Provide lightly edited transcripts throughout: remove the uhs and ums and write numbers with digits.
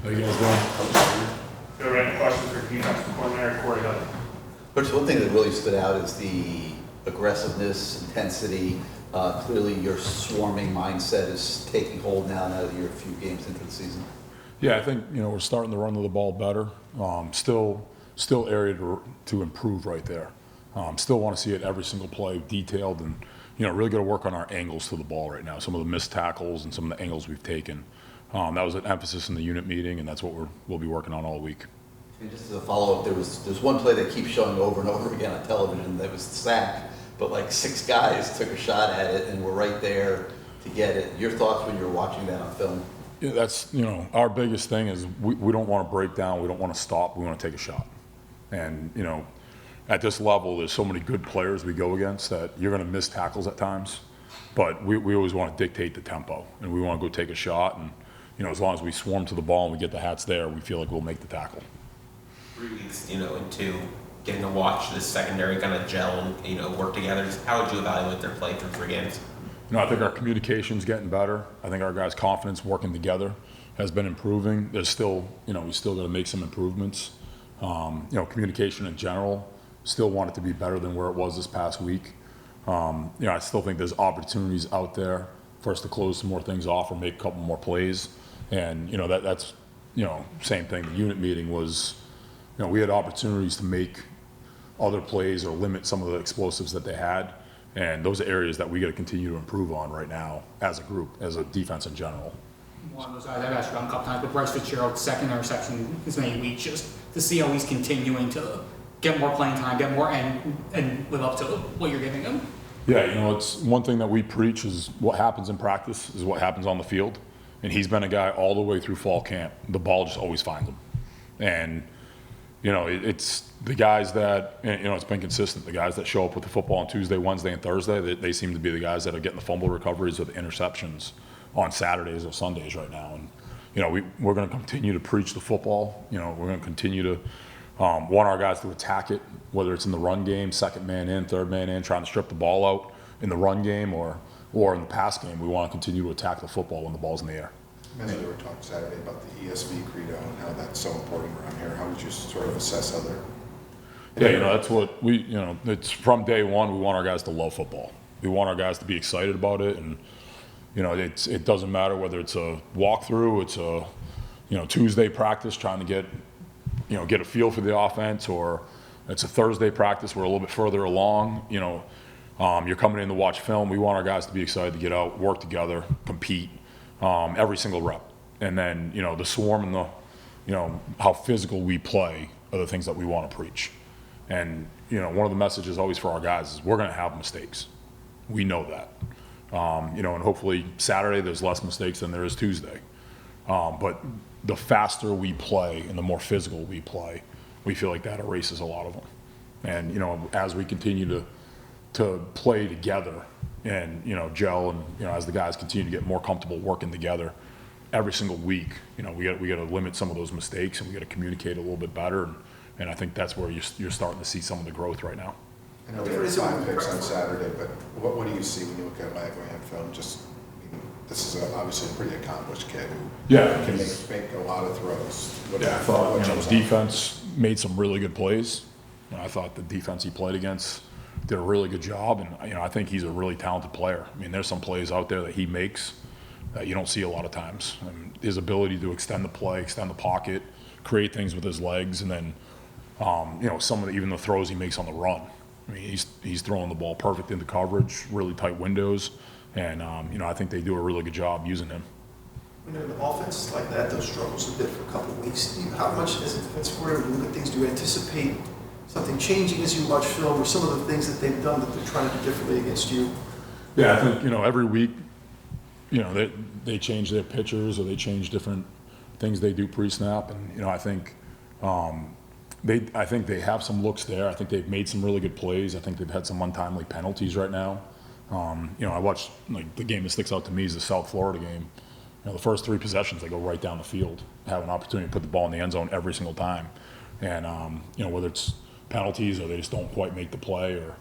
How you guys doing? Do you have any questions for defensive coordinator Corey Hetherman? Coach, one thing that really stood out is the aggressiveness, intensity. Clearly, your swarming mindset is taking hold now that you're a few games into the season. Yeah, I think we're starting to run to the ball better. Still area to improve right there. Still want to see it every single play detailed, and really got to work on our angles to the ball right now. Some of the missed tackles and some of the angles we've taken. That was an emphasis in the unit meeting, and that's what we'll be working on all week. And just as a follow-up, there's one play that keeps showing over and over again on television. That was the sack, but like 6 guys took a shot at it and were right there to get it. Your thoughts when you were watching that on film? Yeah, that's our biggest thing is we don't want to break down. We don't want to stop. We want to take a shot. And at this level, there's so many good players we go against that you're going to miss tackles at times. But we always want to dictate the tempo, and we want to go take a shot. And as long as we swarm to the ball and we get the hats there, we feel like we'll make the tackle. 3 weeks, into getting to watch this secondary kind of gel and, work together, just how would you evaluate their play through 3 games? I think our communication's getting better. I think our guys' confidence working together has been improving. There's still, we still got to make some improvements. Communication in general, still want it to be better than where it was this past week. I still think there's opportunities out there for us to close some more things off or make a couple more plays. And, that's same thing. The unit meeting was, we had opportunities to make other plays or limit some of the explosives that they had. And those are areas that we got to continue to improve on right now as a group, as a defense in general. One of those guys I've asked you about a couple times, but Bryce Fitzgerald's second interception this many weeks, just to see how he's continuing to get more playing time, get more and live up to what you're giving him. Yeah, it's one thing that we preach is what happens in practice is what happens on the field. And he's been a guy all the way through fall camp. The ball just always finds him. And, it's the guys that, it's been consistent. The guys that show up with the football on Tuesday, Wednesday, and Thursday, they seem to be the guys that are getting the fumble recoveries or the interceptions on Saturdays or Sundays right now. And, we're going to continue to preach the football. We're going to continue to want our guys to attack it, whether it's in the run game, second man in, third man in, trying to strip the ball out in the run game or in the pass game. We want to continue to attack the football when the ball's in the air. I know you were talking Saturday about the ESV credo and how that's so important around here. How would you sort of assess other? Yeah, that's what it's from day one. We want our guys to love football. We want our guys to be excited about it. And, it doesn't matter whether it's a walkthrough, it's a, Tuesday practice trying to get a feel for the offense, or it's a Thursday practice. We're a little bit further along, you're coming in to watch film. We want our guys to be excited to get out, work together, compete. Every single rep. And then, the swarm and the, how physical we play are the things that we want to preach. And, one of the messages always for our guys is we're going to have mistakes. We know that. And hopefully Saturday there's less mistakes than there is Tuesday. But the faster we play and the more physical we play, we feel like that erases a lot of them. And, as we continue to play together and gel, and as the guys continue to get more comfortable working together every single week, we got to limit some of those mistakes, and we got to communicate a little bit better, and I think that's where you're starting to see some of the growth right now. I know there were 5 picks on Saturday, but what do you see when you look at Lagway film? This is obviously a pretty accomplished kid who can make a lot of throws. I thought his defense made some really good plays. I thought the defense he played against did a really good job, and I think he's a really talented player. There's some plays out there that he makes that you don't see a lot of times. His ability to extend the play, extend the pocket, create things with his legs, and then some of even the throws he makes on the run. He's throwing the ball perfect into coverage, really tight windows, and I think they do a really good job using him. When an offense like that, those struggles a bit for a couple of weeks, how much, as a defensive coordinator, when you look at things, do you anticipate something changing as you watch film, or some of the things that they've done that they're trying to do differently against you? Yeah, I think every week, they change their pitchers or they change different things they do pre-snap, and I think they have some looks there. I think they've made some really good plays. I think they've had some untimely penalties right now. I watched the game that sticks out to me is the South Florida game. The first 3 possessions they go right down the field, have an opportunity to put the ball in the end zone every single time, and whether it's penalties or they just don't quite make the play or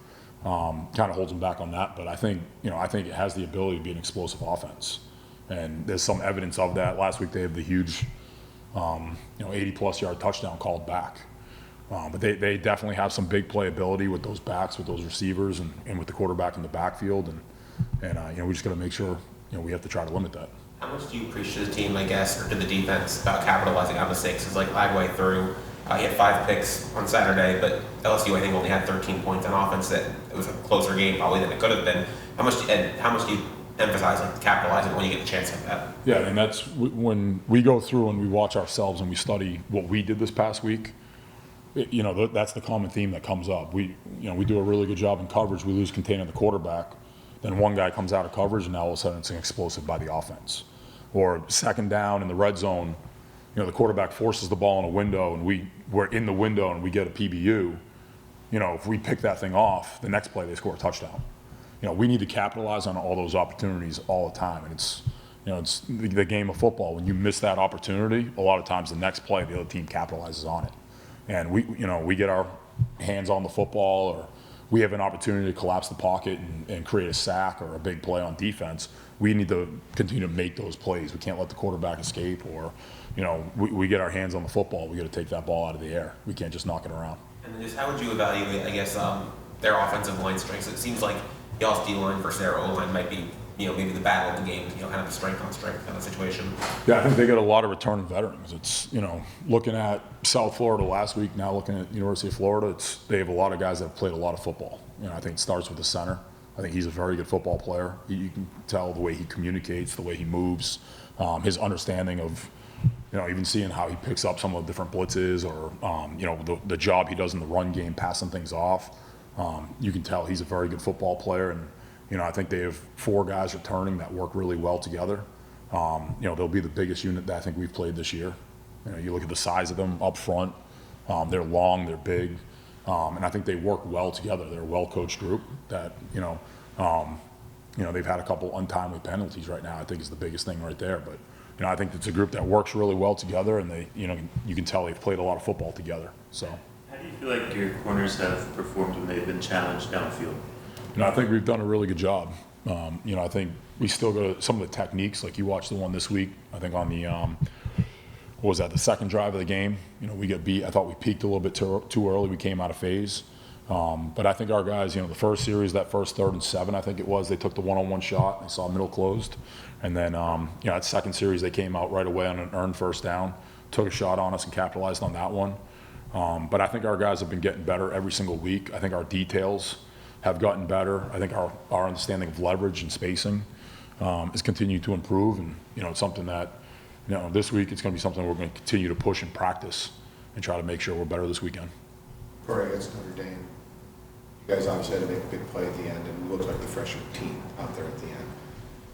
kind of holds them back on that. But I think it has the ability to be an explosive offense, and there's some evidence of that. Last week they had the huge 80-plus yard touchdown called back. But they definitely have some big playability with those backs, with those receivers, and with the quarterback in the backfield. And we just got to make sure, we have to try to limit that. How much do you preach to the team, I guess, or to the defense about capitalizing on mistakes? Because like Lagway threw, he had 5 picks on Saturday, but LSU I think only had 13 points on offense. That it was a closer game probably than it could have been. How much do you emphasize like capitalizing when you get the chance like that? Yeah, and that's when we go through and we watch ourselves and we study what we did this past week. That's the common theme that comes up. We do a really good job in coverage. We lose containing the quarterback. Then one guy comes out of coverage, and now all of a sudden it's an explosive by the offense. Or second down in the red zone, the quarterback forces the ball in a window, and we're in the window and we get a PBU. If we pick that thing off, the next play they score a touchdown. We need to capitalize on all those opportunities all the time, and it's the game of football. When you miss that opportunity, a lot of times the next play the other team capitalizes on it. And we get our hands on the football, or we have an opportunity to collapse the pocket and create a sack or a big play on defense. We need to continue to make those plays. We can't let the quarterback escape, or we get our hands on the football. We got to take that ball out of the air. We can't just knock it around. And then just how would you evaluate, I guess, their offensive line strengths? It seems like y'all's D line versus their O line might be, maybe the battle of the game. Kind of a strength on strength kind of situation. Yeah, I think they got a lot of returning veterans. It's looking at South Florida last week, now looking at University of Florida. They have a lot of guys that have played a lot of football. I think it starts with the center. I think he's a very good football player. You can tell the way he communicates, the way he moves, his understanding of, even seeing how he picks up some of the different blitzes, or the job he does in the run game, passing things off. You can tell he's a very good football player, and I think they have 4 guys returning that work really well together. They'll be the biggest unit that I think we've played this year. You look at the size of them up front. They're long, they're big, and I think they work well together. They're a well-coached group that, they've had a couple untimely penalties right now, I think is the biggest thing right there. But, I think it's a group that works really well together, and they, you can tell they've played a lot of football together. So, how do you feel like your corners have performed when they've been challenged downfield? I think we've done a really good job. I think we still got some of the techniques, like you watched the one this week, I think on the, what was that, the second drive of the game? We got beat. I thought we peaked a little bit too early. We came out of phase. But I think our guys, the first series, that first 3rd and 7, I think it was, they took the one-on-one shot. They saw middle closed. And then, that second series, they came out right away on an earned first down, took a shot on us and capitalized on that one. But I think our guys have been getting better every single week. I think our details have gotten better. I think our understanding of leverage and spacing has continued to improve. And, it's something that, this week it's going to be something we're going to continue to push and practice and try to make sure we're better this weekend. Corey, against Notre Dame, you guys obviously had to make a big play at the end, and it looked like the freshman team out there at the end.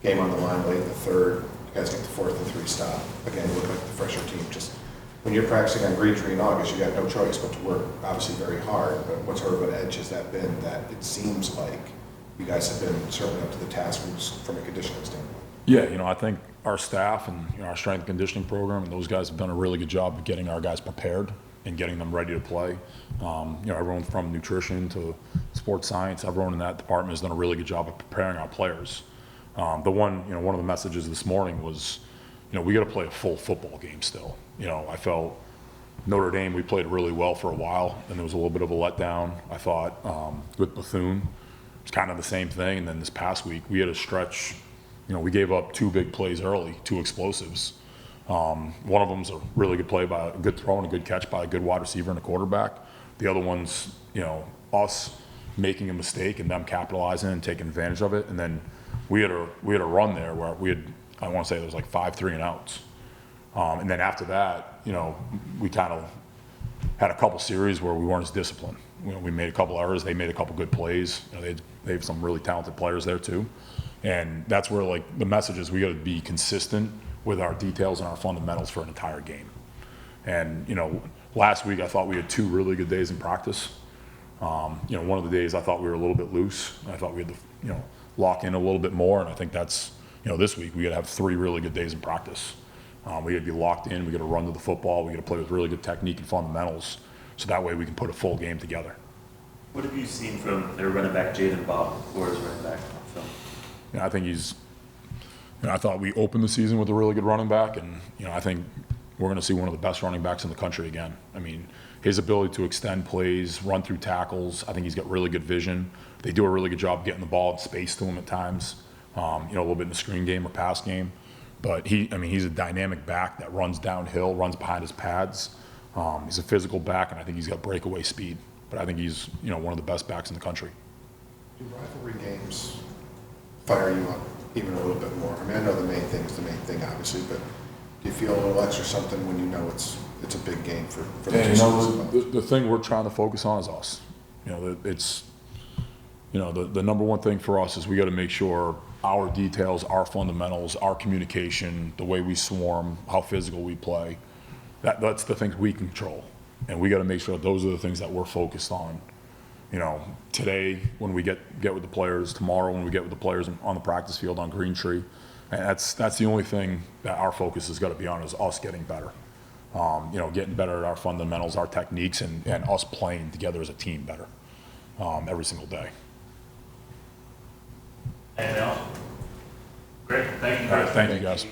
Game on the line late in the 3rd, you guys get the 4th and 3 stop. Again, it looked like the freshman team. Just when you're practicing on green tree in August, you got no choice but to work obviously very hard. But what sort of an edge has that been that it seems like you guys have been certainly up to the task from a conditioning standpoint? Yeah, I think our staff and our strength and conditioning program and those guys have done a really good job of getting our guys prepared and getting them ready to play. Everyone from nutrition to sports science, everyone in that department has done a really good job of preparing our players. One of the messages this morning was, we got to play a full football game still. I felt Notre Dame, we played really well for a while, and there was a little bit of a letdown. I thought with Bethune, it's kind of the same thing. And then this past week, we had a stretch. We gave up 2 big plays early, 2 explosives. One of them's a really good play by a good throw and a good catch by a good wide receiver and a quarterback. The other one's, us making a mistake and them capitalizing and taking advantage of it. And then we had a run there where I want to say there was like 5 3-and-outs. And then after that, we kind of had a couple series where we weren't as disciplined. We made a couple errors. They made a couple good plays. They have some really talented players there too. And that's where the message is we got to be consistent with our details and our fundamentals for an entire game. And, last week I thought we had 2 really good days in practice. One of the days I thought we were a little bit loose. I thought we had to, lock in a little bit more. And I think that's, this week we got to have 3 really good days in practice. We got to be locked in. We got to run to the football. We got to play with really good technique and fundamentals. So that way we can put a full game together. What have you seen from their running back, Jaden Bob, or his running back on film? I think he's, I thought we opened the season with a really good running back. And, I think, we're going to see one of the best running backs in the country again. I mean, his ability to extend plays, run through tackles, I think he's got really good vision. They do a really good job getting the ball in space to him at times, a little bit in the screen game or pass game. But he's a dynamic back that runs downhill, runs behind his pads. He's a physical back, and I think he's got breakaway speed. But I think he's, one of the best backs in the country. Do rivalry games fire you up even a little bit more? I mean, I know the main thing is the main thing, obviously, but do you feel a little extra something when you know it's a big game for the And, two schools? the thing we're trying to focus on is us. It's, the number one thing for us is we got to make sure our details, our fundamentals, our communication, the way we swarm, how physical we play, that's the things we control. And we got to make sure those are the things that we're focused on. Today when we get with the players, tomorrow when we get with the players on the practice field on Green Tree, and that's the only thing that our focus has got to be on, is us getting better. Getting better at our fundamentals, our techniques, and us playing together as a team better every single day. Anything else? Great, thank you. All right, thank you guys.